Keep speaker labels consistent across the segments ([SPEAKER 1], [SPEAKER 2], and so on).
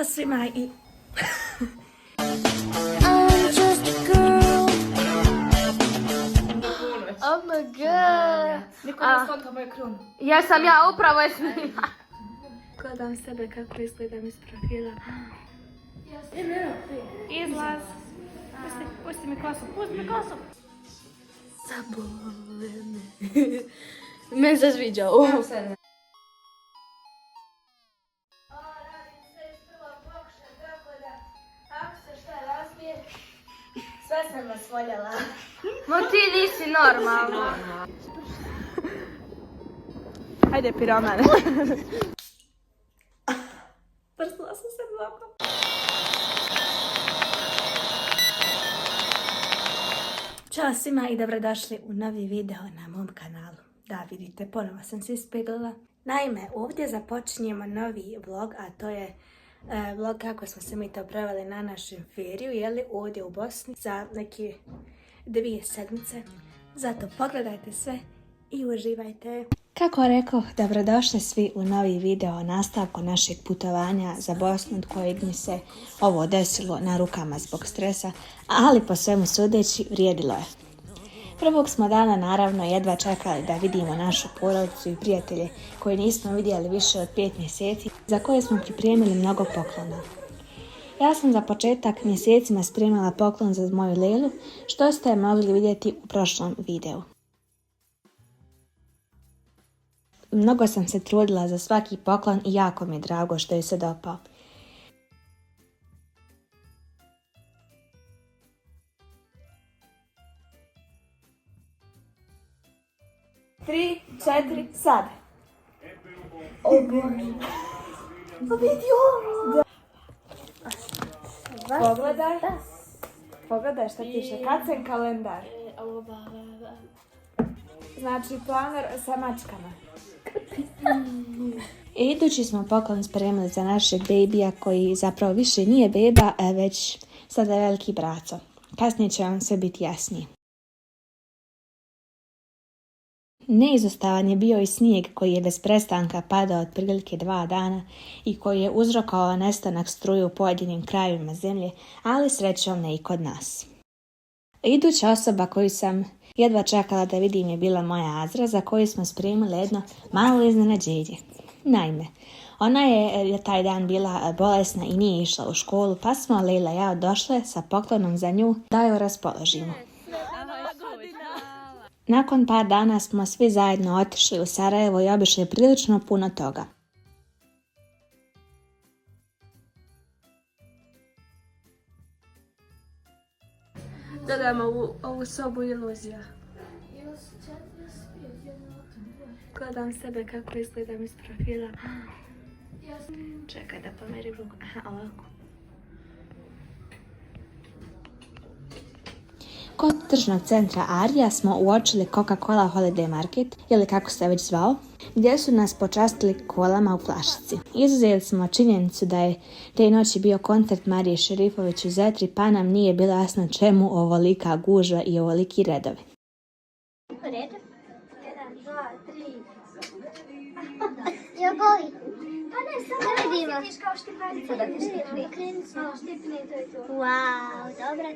[SPEAKER 1] Ćao svima i...
[SPEAKER 2] Oh my god.
[SPEAKER 1] Niko ne skonta moju krunu.
[SPEAKER 2] Jesam ja, upravo je snima.
[SPEAKER 1] Gledam sebe kako izgledam iz profila. Izlaz. Pusti mi kosu, pusti mi kosu. Zabolene.
[SPEAKER 2] Meni se sviđa ovo.
[SPEAKER 1] Sve sam vas voljela.
[SPEAKER 2] Ma ti nisi normalna.
[SPEAKER 1] Hajde, piromane. Prsla sam se blokom. Ćao svima i dobrodošli u novi video na mom kanalu. Da, vidite, ponovo sam se ispeglila. Naime, ovdje započinjemo novi vlog, a to je vlog kako smo se mi to proveli na našem feriju, jeli, ovdje u Bosni za neke 2 sedmice. Zato pogledajte sve i uživajte. Kako rekao, dobrodošli svi u novi video o nastavku našeg putovanja za Bosnu, od kojeg mi se ovo desilo na rukama zbog stresa, ali po svemu sudeći vrijedilo je. Prvog smo dana naravno jedva čekali da vidimo našu porodicu i prijatelje koje nismo vidjeli više od 5 mjeseci, za koje smo pripremili mnogo poklona. Ja sam za početak mjesecima spremila poklon za moju Lelu, što ste mogli vidjeti u prošlom videu. Mnogo sam se trudila za svaki poklon i jako mi je drago što joj se dopao. Tri, četiri, sad. O Bože. Pa vidi ovo. Pogledaj. Pogledaj šta piše. Kacen kalendar. Znači planer sa mačkama. Idući smo poklon spremili za našeg bebija koji zapravo više nije beba, već sada je veliki braco. Kasnije će vam sve biti jasnije. Neizostavan je bio i snijeg koji je bez prestanka padao otprilike 2 dana i koji je uzrokovao nestanak struje u pojedinim krajevima zemlje, ali srećom ne i kod nas. Iduća osoba koju sam jedva čekala da vidim je bila moja Azra, za koju smo spremili jedno malo iznenađenje. Naime, ona je taj dan bila bolesna i nije išla u školu, pa smo Lejla i ja došle sa poklonom za nju da ju raspoložimo. Nakon par dana smo svi zajedno otišli u Sarajevo i obišli prilično puno toga.
[SPEAKER 2] Gledamo ovu sobu iluzija.
[SPEAKER 1] Gledam sebe kako izgledam iz profila. Čekaj da pomerim ruku. Aha, ovako. Kod tržnog centra Arija smo uočili Coca-Cola Holiday Market, ili kako se već zvao, gdje su nas počastili kolama u flašici. Izuzeli smo činjenicu da je te noći bio koncert Marije Šerifović u Zetri, pa nam nije bilo jasno čemu ovolika gužva i ovoliki redovi.
[SPEAKER 3] U redu? 1, 2, 3. Jel boli? Pa ne, samo da osjetiš kao štiparica da ti štipni. Kreni se, štipni, to je to. Wow, dobra.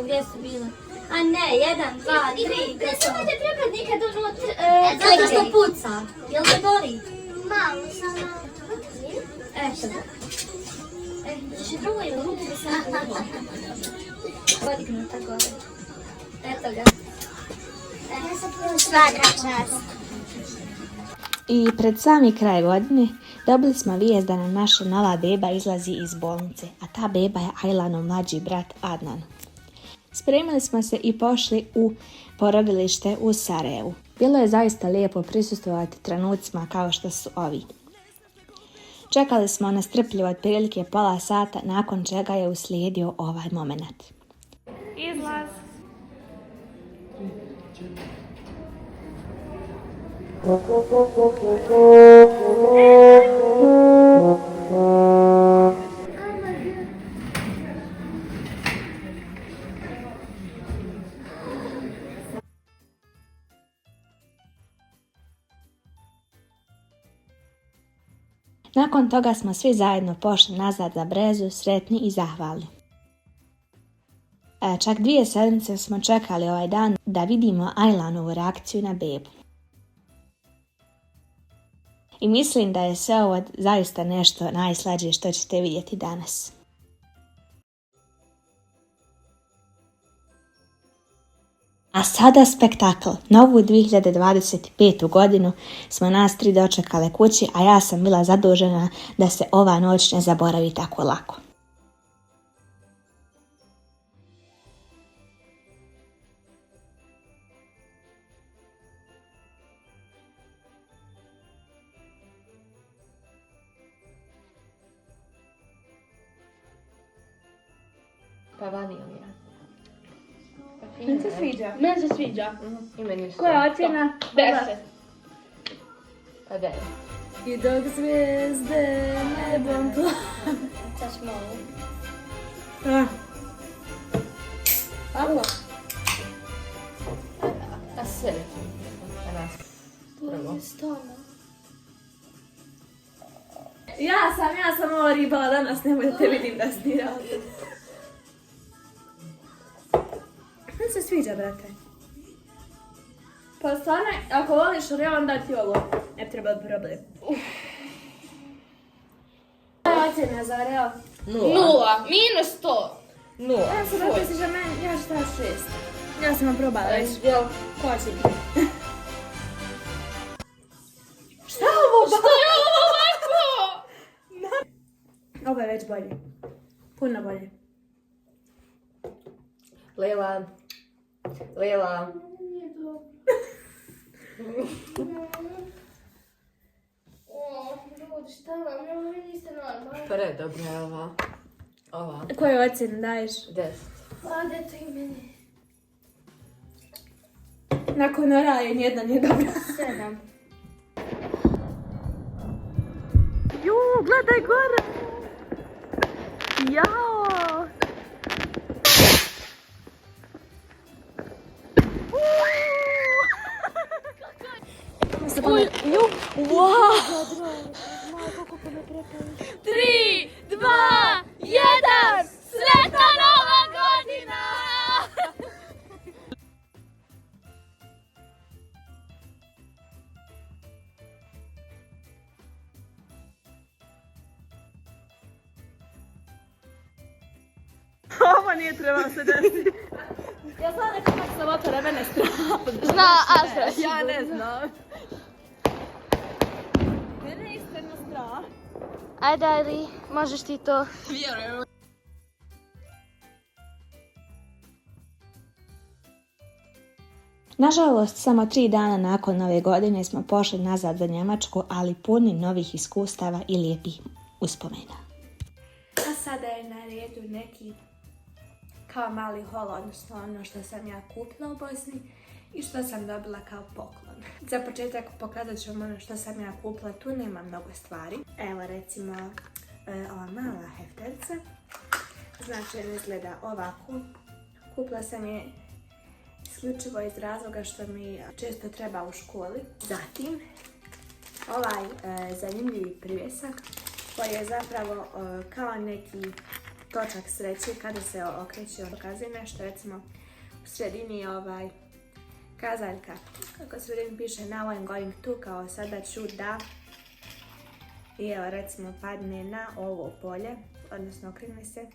[SPEAKER 3] Gdje su bile? A ne, 1, 2, 3. Ne smijete trebati nikad zato što puca. Jel te boli? Malo, samo. Što da? Ćeš i drugo ili ruku da sam drugo? Podignuta gore. Eto ga. Svaka čast.
[SPEAKER 1] I pred sami kraj godine dobili smo vijest da nam naša nova beba izlazi iz bolnice, a ta beba je Ajlanov mlađi brat Adnan. Spremili smo se i pošli u porodilište u Sarajevu. Bilo je zaista lijepo prisustvovati trenucima kao što su ovi. Čekali smo nestrpljivo otprilike pola sata, nakon čega je uslijedio ovaj moment. Izlaz. Nakon toga smo svi zajedno pošli nazad za Brezu, sretni i zahvalni. Čak 2 sedmice smo čekali ovaj dan da vidimo Ailanovu reakciju na bebu. I mislim da je sve ovo zaista nešto najslađe što ćete vidjeti danas. A sada spektakl. Novu 2025. godinu smo nas 3 dočekale kući, a ja sam bila zadužena da se ova noć ne zaboravi tako lako.
[SPEAKER 2] Pa vanilija.
[SPEAKER 1] Meni se sviđa.
[SPEAKER 2] Meni se sviđa. I meni isto.
[SPEAKER 1] Koja je ocjena?
[SPEAKER 2] 10. Pa 9.
[SPEAKER 1] I dok zvijezde nebom
[SPEAKER 3] Ćeš malo.
[SPEAKER 1] Alo.
[SPEAKER 2] A sve. A nas. Prvo.
[SPEAKER 1] Ja sam ovo ribala danas, nemoj da te vidim da snirala. Meni se sviđa, brate. Pa stvarno, ako voliš oreo, onda ti ovo ne treba problem. Koja je ocjena za oreo?
[SPEAKER 2] 0. Minus 100. 0.
[SPEAKER 1] Ja sam da misliš da meni, ja šta 6. Ja sam vam probala već.
[SPEAKER 2] Jel?
[SPEAKER 1] Ko će ti? Šta ovo ba?
[SPEAKER 2] Što je ovo ovako?
[SPEAKER 1] Ovo je već bolje. Puno bolje.
[SPEAKER 2] Lela. Ljudi, šta vam? Ovo vi niste normalni. Predobra je ova.
[SPEAKER 1] Koju ocjenu daješ?
[SPEAKER 2] 10.
[SPEAKER 3] Pa, dete i meni.
[SPEAKER 1] Nakon oraja nijedna nije dobra.
[SPEAKER 3] 7.
[SPEAKER 1] Ju, gledaj gore! Jao! Wow!
[SPEAKER 2] 3, 2, 1! Sretna Nova godina!
[SPEAKER 1] Ovo nije trebalo se desiti. Ja znam nekako sam otvore mene strah.
[SPEAKER 2] Zna Azra.
[SPEAKER 1] Ja ne znam. Mene je iskreno strah.
[SPEAKER 2] Ajde, Ari, možeš ti to.
[SPEAKER 1] Vjerujem. Nažalost, samo 3 dana nakon Nove godine smo pošli nazad za Njemačku, ali puni novih iskustava i lijepih uspomena. A sada je na redu neki kao mali hol, odnosno ono što sam ja kupila u Bosni i što sam dobila kao poklon. Za početak pokazat ću vam ono što sam ja kupila, tu nema mnogo stvari. Evo recimo ova mala hefterica, znači izgleda ovako. Kupila sam je isključivo iz razloga što mi često treba u školi. Zatim ovaj zanimljivi privjesak koji je zapravo kao neki točak sreće kada se okreće pokazuje nešto, recimo u sredini ovaj kazaljka, kako u sredini piše now I'm going to, kao sada ću da, i evo recimo padne na ovo polje, odnosno okrene se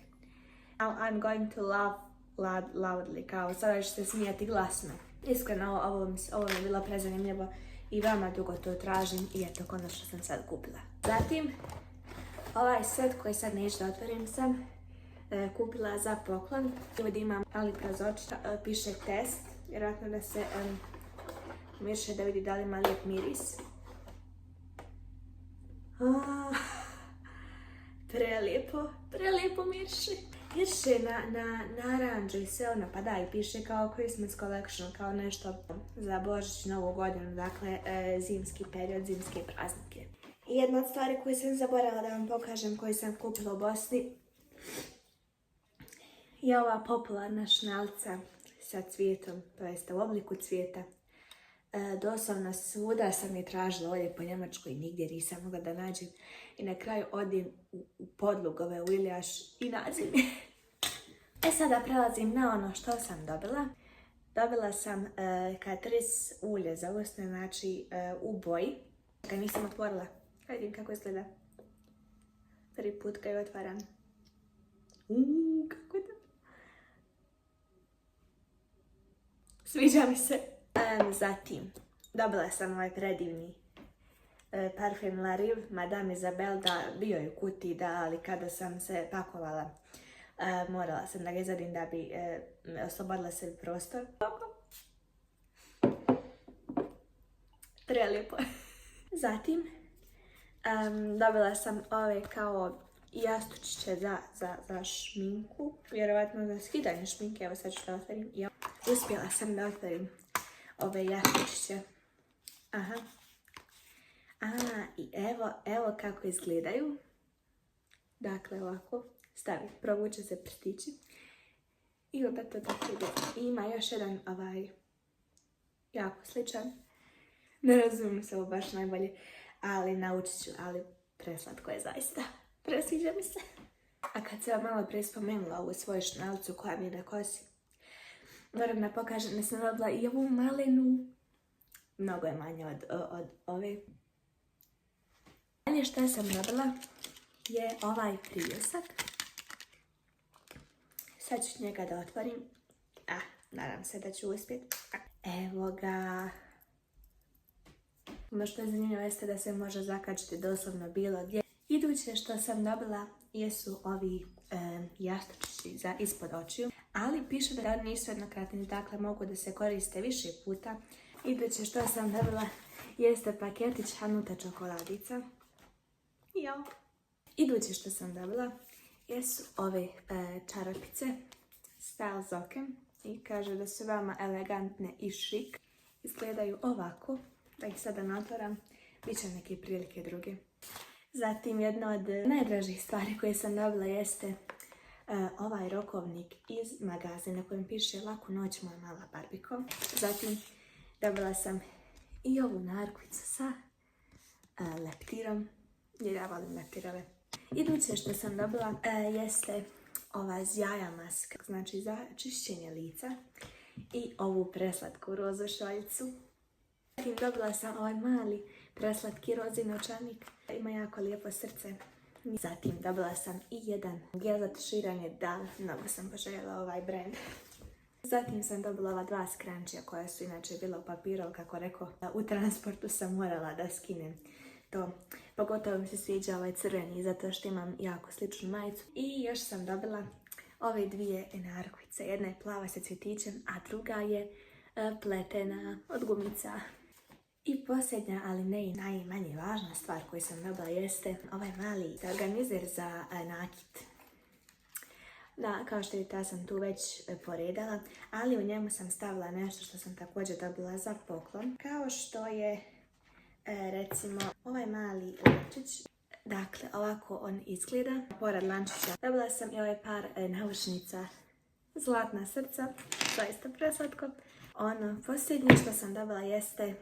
[SPEAKER 1] now I'm going to laugh loudly, kao sada ću se smijati glasno. Iskreno ovo mi je bilo prezanimljivo i veoma dugo to tražim i eto konačno sam sad kupila. Zatim ovaj set koji sad neću da otvorim sam kupila za poklon. Ovdje imam aliprazorčić, piše test, vjerojatno da se miše da vidi da li ima lijep miris. Prelijepo mirše. Mirše na naranđu i sve ono, pa da, i piše kao Christmas collection, kao nešto za Božić, Novu godinu, dakle zimski period, zimske praznike. I jedna od stvari koju sam zaboravila da vam pokažem, koju sam kupila u Bosni, je ova popularna šnalca sa cvijetom, to jest u obliku cvijeta. Doslovno svuda sam je tražila ovdje po Njemačkoj i nigdje nisam mogla da nađem. I na kraju odim u Podlugove, u Iljaš i nađem je. Sada prelazim na ono što sam dobila. Dobila sam Catrice ulje za usne, znači u boji. Ga nisam otvorila. Vidim kako izgleda. Prvi put ga je otvaram. Kako je to? Sviđa mi se. Zatim, dobila sam ovaj predivni parfum La Rive, Madame Isabelle, da bio je u kutiji, da, ali kada sam se pakovala, morala sam da ga izvadim da bi oslobodila sebi prostor. Prelijepo. Zatim, dobila sam ove kao jastučiće za šminku, vjerovatno za skidanje šminke, evo sad ću da otvorim. Uspjela sam da otvorim ove jastučiće. Aha. I evo kako izgledaju. Dakle, ovako stavi, provuče se prstići. I onda to tako ide. I ima još jedan jako sličan. Ne razumijem se ovo baš najbolje, ali naučit ću, ali preslatko je zaista. Presviđa mi se. A kad se vam malo prije spomenula ovu svoju šnalcu koja mi je na kosi, moram da pokažem da sam dobila i ovu malenu. Mnogo je manje od ove. Dalje što sam dobila je ovaj privjesak. Sad ću njega da otvorim. Nadam se da ću uspjeti. Evo ga. Ono što je zanimljivo jeste da se može zakačiti doslovno bilo gdje. Iduće što sam dobila jesu ovi jastučići za ispod očiju. Ali piše da nisu jednokratni, dakle mogu da se koriste više puta. Iduće što sam dobila jeste paketić Hanuta čokoladica. Iduće što sam dobila jesu ove čarapice Style Zokem i kaže da su veoma elegantne i šik. Izgledaju ovako, da ih sada natvoram, bit će neke prilike druge. Zatim jedna od najdražih stvari koje sam dobila jeste ovaj rokovnik iz magazina kojem piše Laku noć moja mala Barbiko. Zatim dobila sam i ovu narukvicu sa leptirom, jer ja volim leptirove. Iduće što sam dobila jeste ova zjaja maska, znači za čišćenje lica, i ovu preslatku rozu šoljicu. Zatim dobila sam ovaj mali preslatki rozi novčanik, ima jako lijepo srce. Zatim dobila sam i jedan gel za tuširanje, da, mnogo sam poželjela ovaj brand. Zatim sam dobila ova dva skrančija koja su inače bila u papiru, ali kako rekao, u transportu sam morala da skinem to. Pogotovo mi se sviđa ovaj crveni, zato što imam jako sličnu majicu. I još sam dobila ove dvije narukvice. Jedna je plava sa cvjetićem, a druga je pletena od gumica. I posljednja, ali ne i najmanje važna stvar koju sam dobila jeste ovaj mali organizer za nakit. Da, kao što vidite, ja sam tu već poredala, ali u njemu sam stavila nešto što sam također dobila za poklon. Kao što je, recimo, ovaj mali lančić. Dakle, ovako on izgleda. Pored lančića dobila sam i ovaj par naušnica Zlatna srca, zaista preslatko. Ono posljednje što sam dobila jeste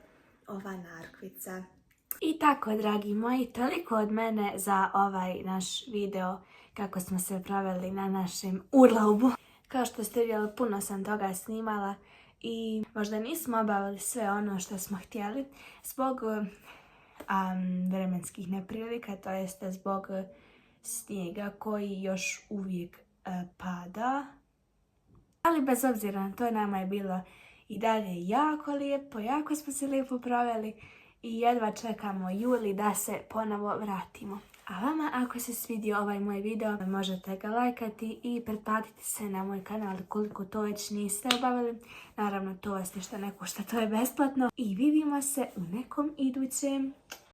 [SPEAKER 1] ova narukvica. I tako, dragi moji, toliko od mene za ovaj naš video kako smo se proveli na našem urlaubu. Kao što ste vidjeli, puno sam toga snimala i možda nismo obavili sve ono što smo htjeli zbog vremenskih neprilika, to jeste zbog snijega koji još uvijek pada. Ali bez obzira na to, nama je bilo i dalje jako lijepo, jako smo se lijepo proveli i jedva čekamo juli da se ponovo vratimo. A vama, ako se svidio ovaj moj video, možete ga lajkati i pretplatiti se na moj kanal koliko to već niste obavili. Naravno, to vas ništa ne košta, to je besplatno. I vidimo se u nekom idućem